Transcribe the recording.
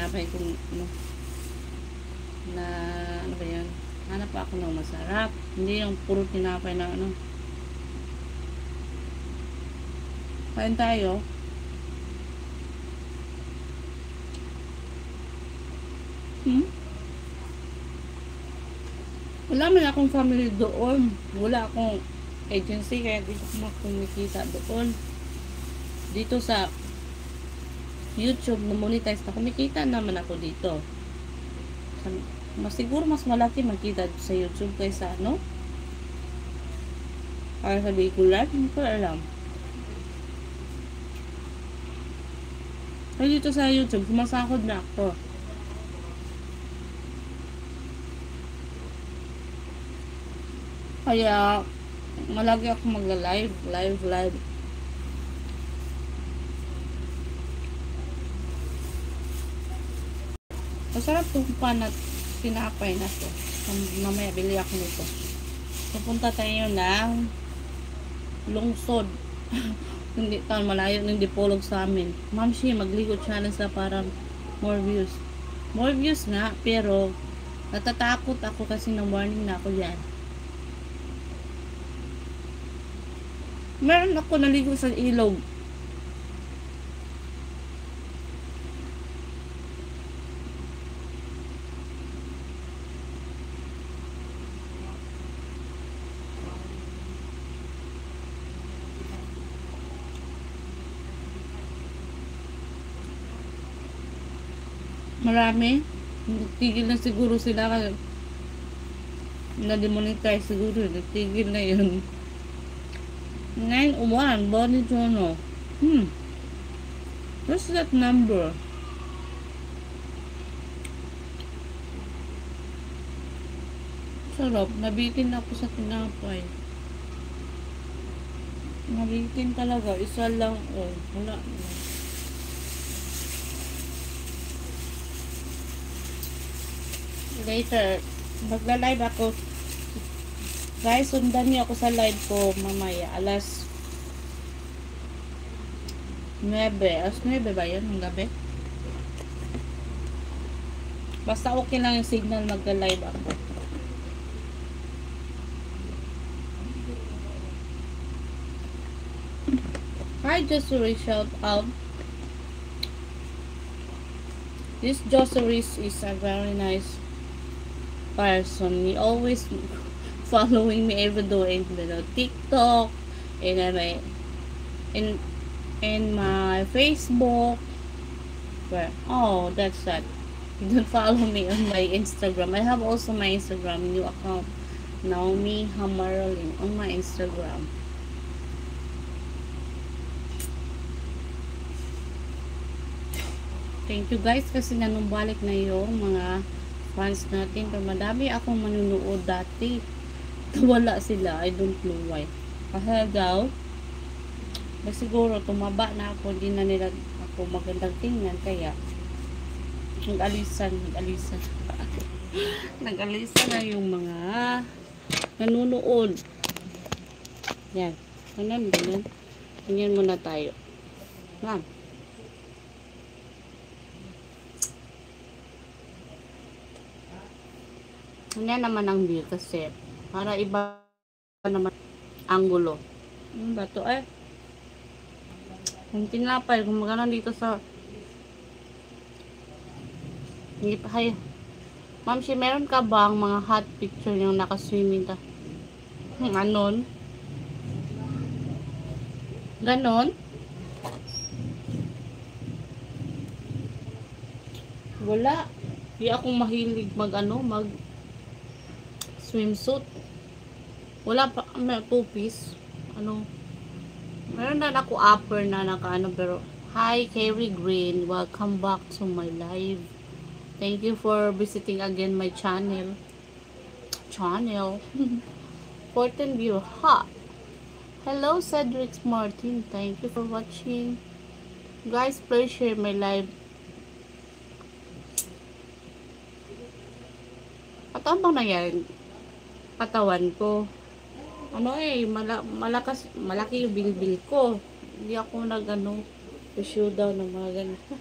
tinapay kung ano, na ano ba yan, hanap pa ako ng masarap, hindi yung puro tinapay na ano. Kain tayo. Wala man akong family doon, wala akong agency, kaya di ako kumikita doon. Dito sa YouTube na monetize na kumikita naman ako dito. Mas siguro mas malaki magkita sa YouTube kaysa ano, para sa vehicular, hindi ko alam. Pero dito sa YouTube, sumasakod na ako. Kaya, malagi ako magla-live, live. Masarap itong panat tinapay na to. Mamaya bili ako nito. Pupunta tayo ng lungsod. Hindi taon malayo ng dipolog sa amin. Ma'am Shi, magligo challenge na para more views. More views nga, pero natatakot ako kasi na warning na ako yan. Meron ako naligo sa ilog. Marami. Nagtigil na siguro sila kasi na-demonetize siguro. Nagtigil na yun. 901 Bonnie Jono. What's that number? Sarap. Nabitin ako sa tinapay. Nabitin talaga. Isa lang. Oh, wala na. Later, magla-live ako. Guys, sundan niyo ako sa live ko mamaya. Alas 9. Alas 9 ba yun? Ng gabi? Basta okay lang yung signal, magla-live ako. Hi, Josery, shout out. This Josery is a very nice person. He always following me every day in TikTok and in my Facebook. Where, oh, that's that. You don't follow me on my Instagram. I have also my Instagram new account, Naomi Hamarolin, on my Instagram. Thank you guys kasi nanumbalik na yung mga fans natin. Pero madami akong manunood dati. Wala sila. I don't know why. Kasi daw, siguro tumaba na ako. Hindi na nila ako magandang tingnan. Kaya, nag-alisan. Nag-alisan na yung mga nanunood. Yan. Ganun. Ganyan muna tayo. Ma'am. Yan naman ang view kasi para iba naman angulo. Ba to eh? Yung tinapay, kung magana dito sa hindi pa kayo. Ma'am, si meron ka bang mga hot picture yung nakaswimming ta? Ganon? Ganon? Wala. Di ako mahilig mag swimsuit. Wala pa, may two-piece. Meron na ako upper na pero hi, Carrie Green. Welcome back to my live. Thank you for visiting again my channel. Important view. Ha! Hello, Cedric Martin. Thank you for watching. Guys, please share my live. At ano bang nangyari? Katawan ko. Malaki yung bilbil ko. Hindi ako issue daw ng mga ganito.